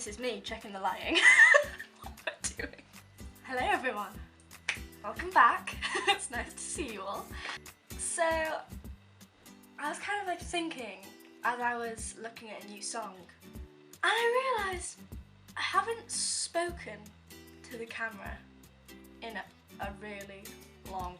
This is me checking the lighting. What am I doing? Hello everyone. Welcome back. It's nice to see you all. So, I was kind of like thinking as I was looking at a new song, and I realised I haven't spoken to the camera in a really long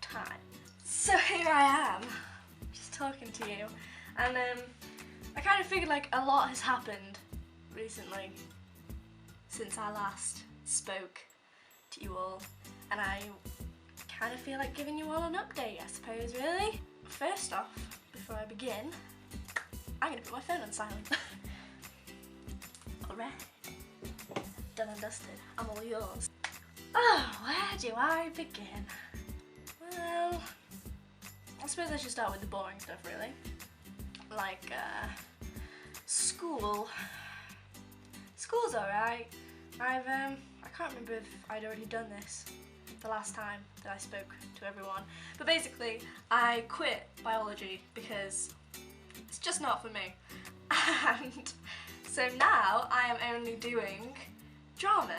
time. So here I am, just talking to you, and I kind of figured like a lot has happened recently since I last spoke to you all, and I kind of feel like giving you all an update, I suppose, really. First off, before I begin, I'm going to put my phone on silent. Alright, done and dusted, I'm all yours. Oh, where do I begin? Well, I suppose I should start with the boring stuff, really. Like, school. School's alright. I can't remember if I'd already done this the last time that I spoke to everyone, but basically I quit biology because it's just not for me. And so now I am only doing drama.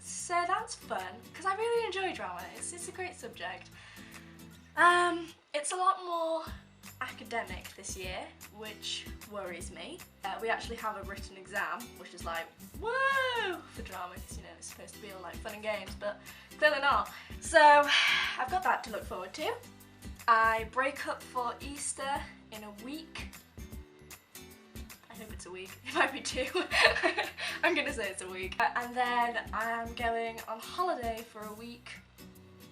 So that's fun, because I really enjoy drama. It's a great subject. It's a lot more academic this year, which worries me. We actually have a written exam, which is like, whoa, for drama, because you know it's supposed to be all like fun and games, but clearly not. So I've got that to look forward to. I break up for Easter in a week. I hope it's a week. It might be 2. I'm gonna say it's a week. And then I'm going on holiday for a week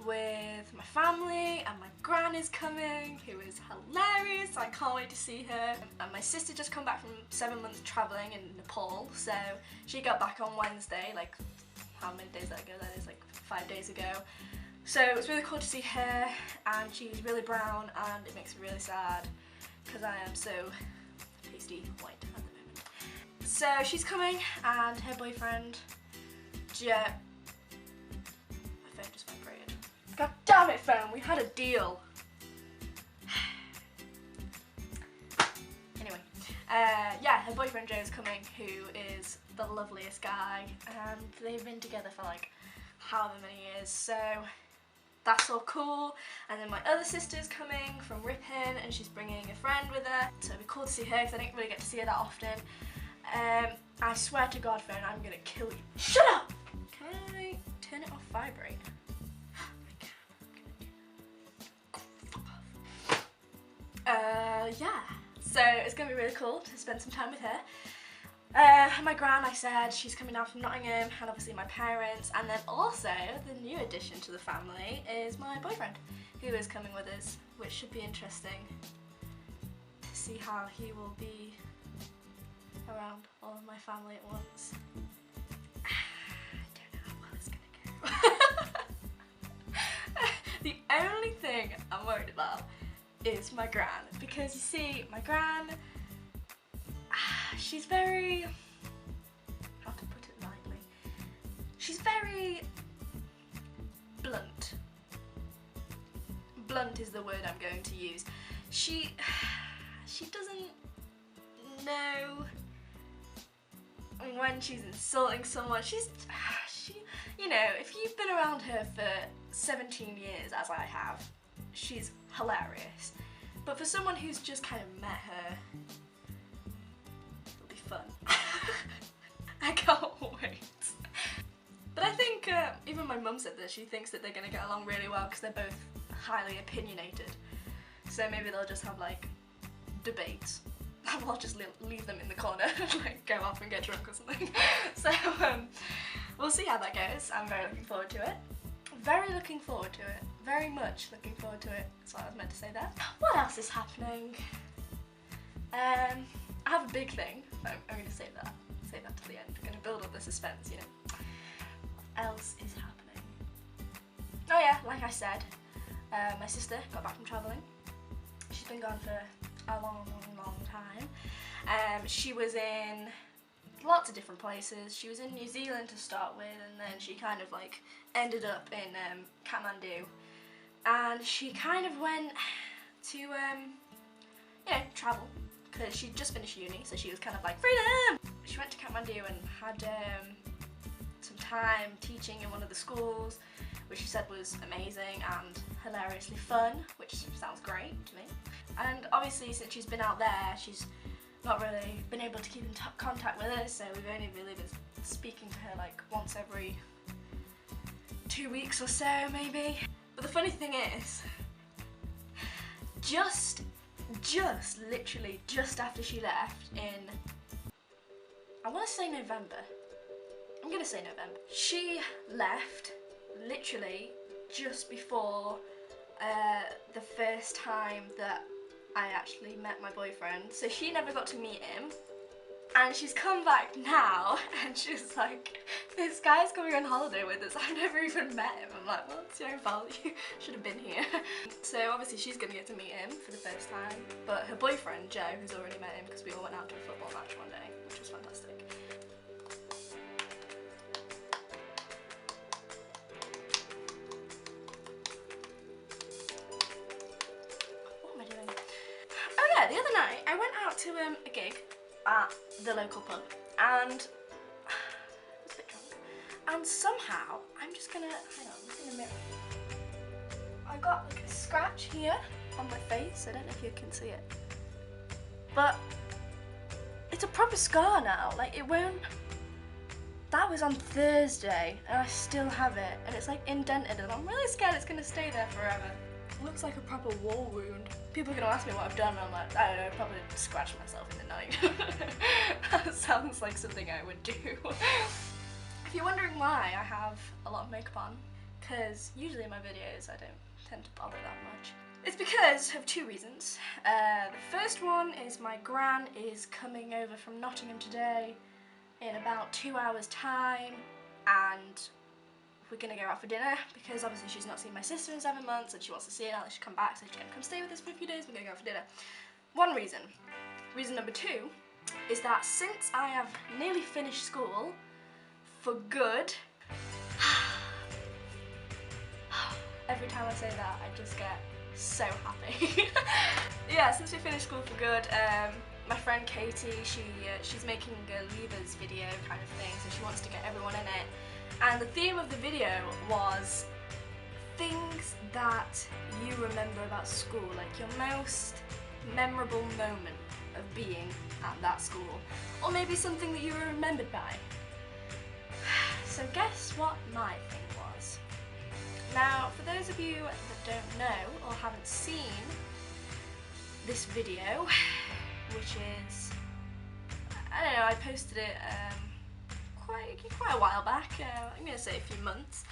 with my family, and my gran is coming, who is hilarious. I can't wait to see her. And my sister just come back from 7 months travelling in Nepal, so she got back on Wednesday, like how many days ago that is, like 5 days ago. So it was really cool to see her, and she's really brown, and it makes me really sad because I am so pasty white at the moment. So she's coming, and her boyfriend, Jet. My phone just vibrated. God damn it, phone, we had a deal. Anyway, yeah, her boyfriend Joe's coming, who is the loveliest guy, and they've been together for like however many years, so that's all cool. And then my other sister's coming from Ripon, and she's bringing a friend with her, so it'll be cool to see her because I didn't really get to see her that often. I swear to God, phone, I'm gonna kill you. Shut up! Can I turn it off vibrate? Yeah, so it's going to be really cool to spend some time with her. My gran, I said, she's coming down from Nottingham, and obviously my parents, and then also the new addition to the family is my boyfriend, who is coming with us, which should be interesting to see how he will be around all of my family at once. I don't know how well it's going to go. The only thing I'm worried about is my gran, because you see, my gran, she's very, how to put it lightly, she's very blunt. Blunt is the word I'm going to use. She doesn't know when she's insulting someone. She, you know, if you've been around her for 17 years, as I have, she's hilarious. But for someone who's just kind of met her, it'll be fun. I can't wait. But I think even my mum said this, she thinks that they're going to get along really well because they're both highly opinionated. So maybe they'll just have like debates. I'll just leave them in the corner and like go off and get drunk or something. So we'll see how that goes. I'm very looking forward to it. Very looking forward to it. Very much looking forward to it. That's what I was meant to say there. What else is happening? I have a big thing. I'm going to save that. Save that to the end. I'm going to build up the suspense, you know. What else is happening? Oh yeah, like I said, my sister got back from travelling. She's been gone for a long time. She was in lots of different places. She was in New Zealand to start with, and then she kind of like ended up in Kathmandu, and she kind of went to you know, travel, because she'd just finished uni, so she was kind of like, freedom! she went to Kathmandu and had some time teaching in one of the schools, which she said was amazing and hilariously fun, which sounds great to me. And obviously since she's been out there, she's not really been able to keep in contact with us, so we've only really been speaking to her like once every 2 weeks or so maybe. But the funny thing is, literally just after she left in, I want to say November. I'm gonna say November. She left literally just before the first time that I actually met my boyfriend. So she never got to meet him. And she's come back now and she's like, this guy's coming on holiday with us. I've never even met him. I'm like, well, it's your own fault. You should have been here. So obviously she's going to get to meet him for the first time. But her boyfriend, Joe, who's already met him because we all went out to a football match one day, which was fantastic. What am I doing? Oh yeah, the other night I went out to a gig at the local pub and I was a bit drunk, and somehow I'm just gonna, hang on, look in the mirror. I got like a scratch here on my face. I don't know if you can see it, but it's a proper scar now. Like it won't, that was on Thursday and I still have it and it's like indented and I'm really scared it's gonna stay there forever. It looks like a proper war wound. People are going to ask me what I've done and I'm like, I don't know, probably scratched myself in the night. That sounds like something I would do. If you're wondering why I have a lot of makeup on, because usually in my videos I don't tend to bother that much. It's because of two reasons. The first one is my gran is coming over from Nottingham today in about 2 hours time, and we're gonna go out for dinner because obviously she's not seen my sister in 7 months and she wants to see her now that she's come back, so she's gonna come stay with us for a few days. We're gonna go out for dinner. One reason. Reason number two is that since I have nearly finished school for good, every time I say that I just get so happy. Yeah, since we finished school for good, my friend Katie, she's making a leavers video kind of thing, so she wants to get everyone in it. And the theme of the video was things that you remember about school, like your most memorable moment of being at that school, or maybe something that you were remembered by. So guess what my thing was? Now, for those of you that don't know or haven't seen this video, which is, I don't know, I posted it quite a while back, I'm going to say a few months,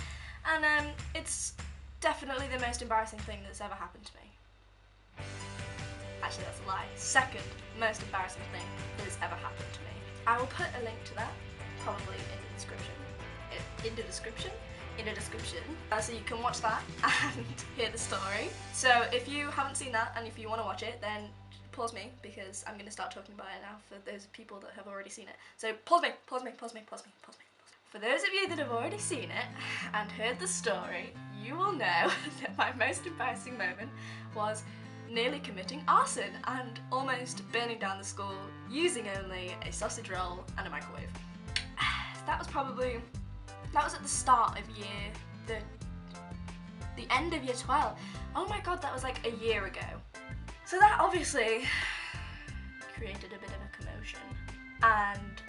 and it's definitely the most embarrassing thing that's ever happened to me. Actually, that's a lie. Second most embarrassing thing that has ever happened to me. I will put a link to that, probably in the description. So you can watch that and hear the story. So if you haven't seen that and if you want to watch it, then pause me because I'm going to start talking about it now for those people that have already seen it. So pause me. For those of you that have already seen it and heard the story, you will know that my most embarrassing moment was nearly committing arson and almost burning down the school using only a sausage roll and a microwave. That was at the start of the end of year 12. Oh my god, that was like a year ago. So that obviously created a bit of a commotion, and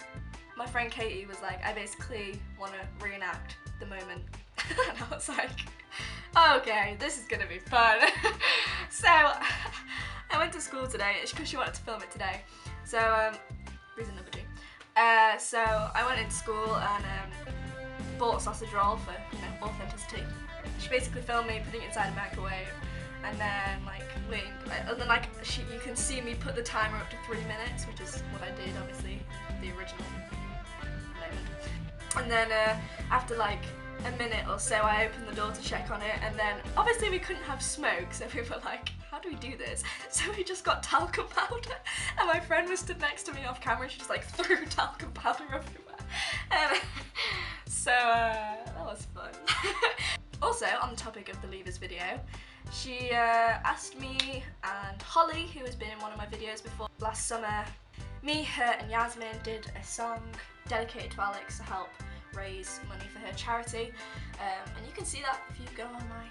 my friend Katie was like, I basically want to reenact the moment. And I was like, okay, this is gonna be fun. So I went to school today because she wanted to film it today. So reason number two. So I went into school and bought a sausage roll for, you know, authenticity. She basically filmed me putting it inside a microwave, and then you can see me put the timer up to 3 minutes, which is what I did, obviously, the original moment. And then after like a minute or so, I opened the door to check on it, and then obviously we couldn't have smoke, so we were like, how do we do this? So we just got talcum powder, and my friend was stood next to me off camera, and she just like threw talcum powder everywhere. And so that was fun. Also, on the topic of the leavers video, she asked me and Holly, who has been in one of my videos before last summer, me, her and Yasmin did a song dedicated to Alex to help raise money for her charity, and you can see that if you go on my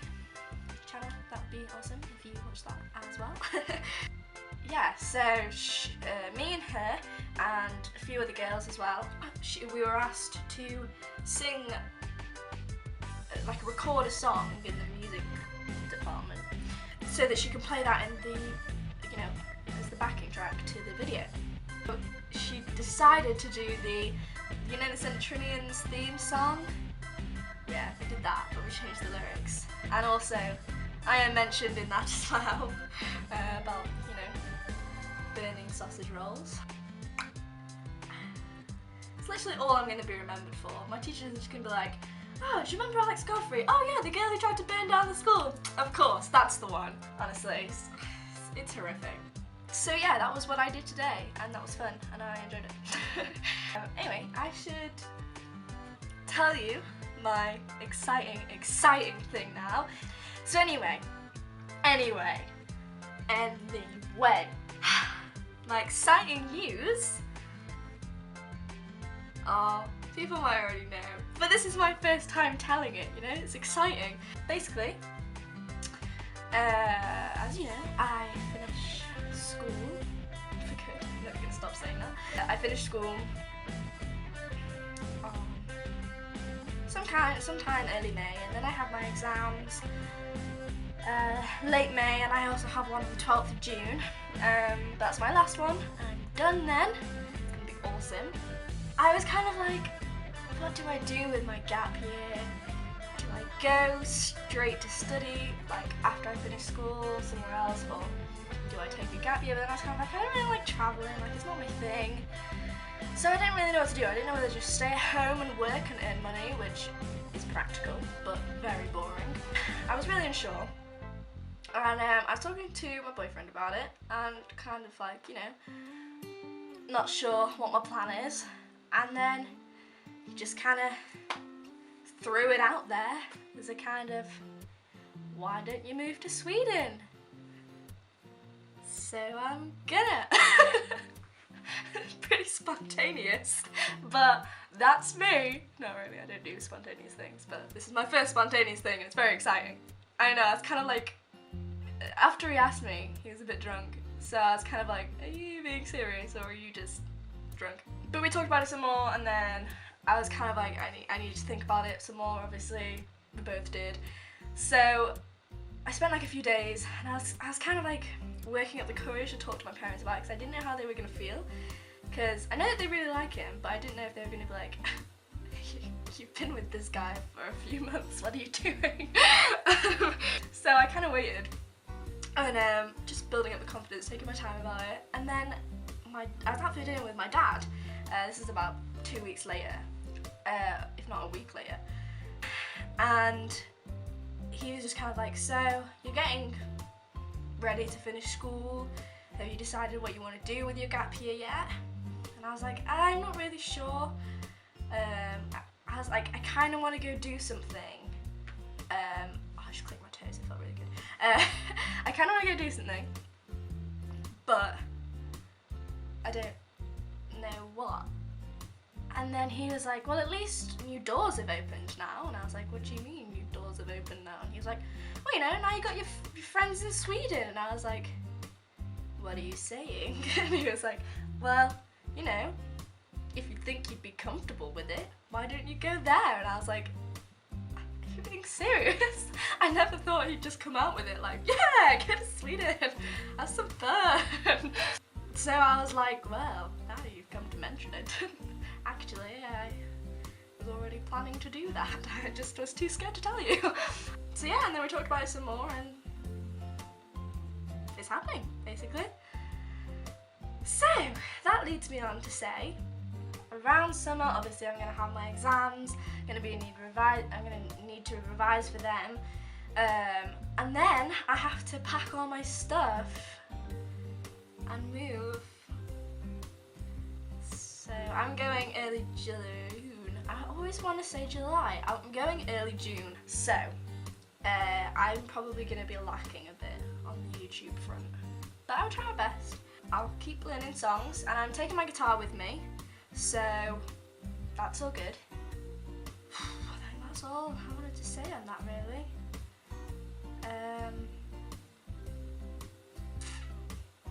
channel. That would be awesome if you watch that as well. Yeah, so me and her and a few other girls as well, we were asked to sing, like record a song in the music department so that she can play that in the, you know, as the backing track to the video. But she decided to do the, you know, the Centurions theme song? Yeah, we did that, but we changed the lyrics. And also, I am mentioned in that as well, about, you know, burning sausage rolls. It's literally all I'm going to be remembered for. My teachers are just going to be like, oh, do you remember Alex Godfrey? Oh yeah, the girl who tried to burn down the school. Of course, that's the one, honestly. It's horrific. So yeah, that was what I did today, and that was fun, and I enjoyed it. Anyway, I should tell you my exciting thing now. So anyway, my exciting news, people might already know, but this is my first time telling it, you know, it's exciting. Basically, as you know, I finished school, if I could, I'm never gonna stop saying that. I finished school sometime early May, and then I have my exams late May, and I also have one on the 12th of June. That's my last one. I'm done then. It's gonna be awesome. I was kind of like, what do I do with my gap year? Do I go straight to study, like after I finish school somewhere else, or do I take a gap year? But then I was kind of like, I don't really like travelling, like it's not my thing. So I didn't really know what to do. I didn't know whether to just stay at home and work and earn money, which is practical, but very boring. I was really unsure. And I was talking to my boyfriend about it, and kind of like, you know, not sure what my plan is. And then he just kind of threw it out there as a kind of, why don't you move to Sweden? So I'm gonna. Pretty spontaneous, but that's me. Not really, I don't do spontaneous things, but this is my first spontaneous thing and it's very exciting. I know, it's kind of like, after he asked me, he was a bit drunk, so I was kind of like, are you being serious or are you just drunk? But we talked about it some more, and then I was kind of like, I need to think about it some more, obviously, we both did. So I spent like a few days, and I was kind of like working up the courage to talk to my parents about it, because I didn't know how they were going to feel, because I know that they really like him, but I didn't know if they were going to be like, you've been with this guy for a few months, what are you doing? So I kind of waited, and just building up the confidence, taking my time about it, and then I was out for dinner with my dad. This is about 2 weeks later, if not a week later, and he was just kind of like, so you're getting ready to finish school, have you decided what you want to do with your gap year yet? And I was like, I'm not really sure. I was like, I kind of want to go do something. I just clicked my toes, it felt really good. I kind of want to go do something, but I don't know what. And then he was like, well, at least new doors have opened now. And I was like, what do you mean new doors have opened now? And he was like, well, you know, now you got your friends in Sweden. And I was like, what are you saying? And he was like, well, you know, if you think you'd be comfortable with it, why don't you go there? And I was like, are you being serious? I never thought he'd just come out with it like, yeah, go to Sweden, have some fun. So I was like, well, now you've come to mention it. Actually, I was already planning to do that. I just was too scared to tell you. So yeah, and then we talked about it some more, and it's happening, basically. So that leads me on to say, around summer, obviously I'm going to have my exams, I'm going to need to revise for them, and then I have to pack all my stuff and move. So I'm going early June. I always want to say July. I'm going early June. So I'm probably going to be lacking a bit on the YouTube front, but I'll try my best. I'll keep learning songs, and I'm taking my guitar with me, so that's all good. I think that's all I wanted to say on that, really.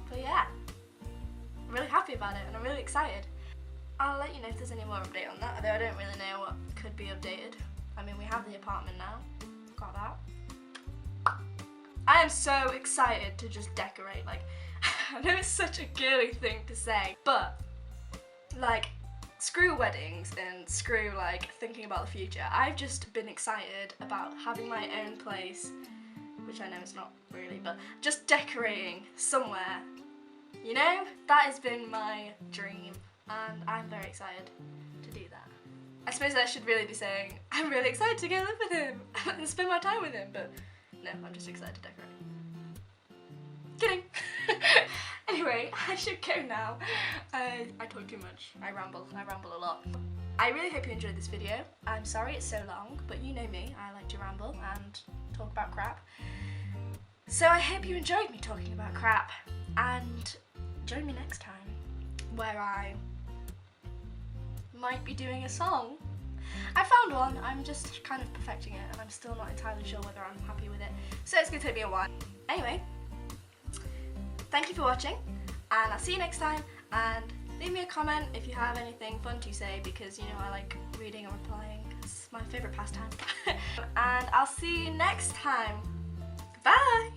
But yeah, I'm really happy about it and I'm really excited. I'll let you know if there's any more update on that, although I don't really know what could be updated. I mean, we have the apartment now, got that. I am so excited to just decorate, like, I know it's such a girly thing to say, but, like, screw weddings and screw, like, thinking about the future. I've just been excited about having my own place, which I know it's not really, but just decorating somewhere, you know? That has been my dream, and I'm very excited to do that. I suppose I should really be saying, I'm really excited to go live with him and spend my time with him, but no, I'm just excited to decorate. Kidding! Anyway, I should go now. I talk too much. I ramble a lot. I really hope you enjoyed this video. I'm sorry it's so long, but you know me, I like to ramble and talk about crap. So I hope you enjoyed me talking about crap, and join me next time where I might be doing a song. I found one, I'm just kind of perfecting it and I'm still not entirely sure whether I'm happy with it, so it's going to take me a while. Anyway, thank you for watching, and I'll see you next time, and leave me a comment if you have anything fun to say, because you know I like reading and replying, it's my favourite pastime. And I'll see you next time. Bye!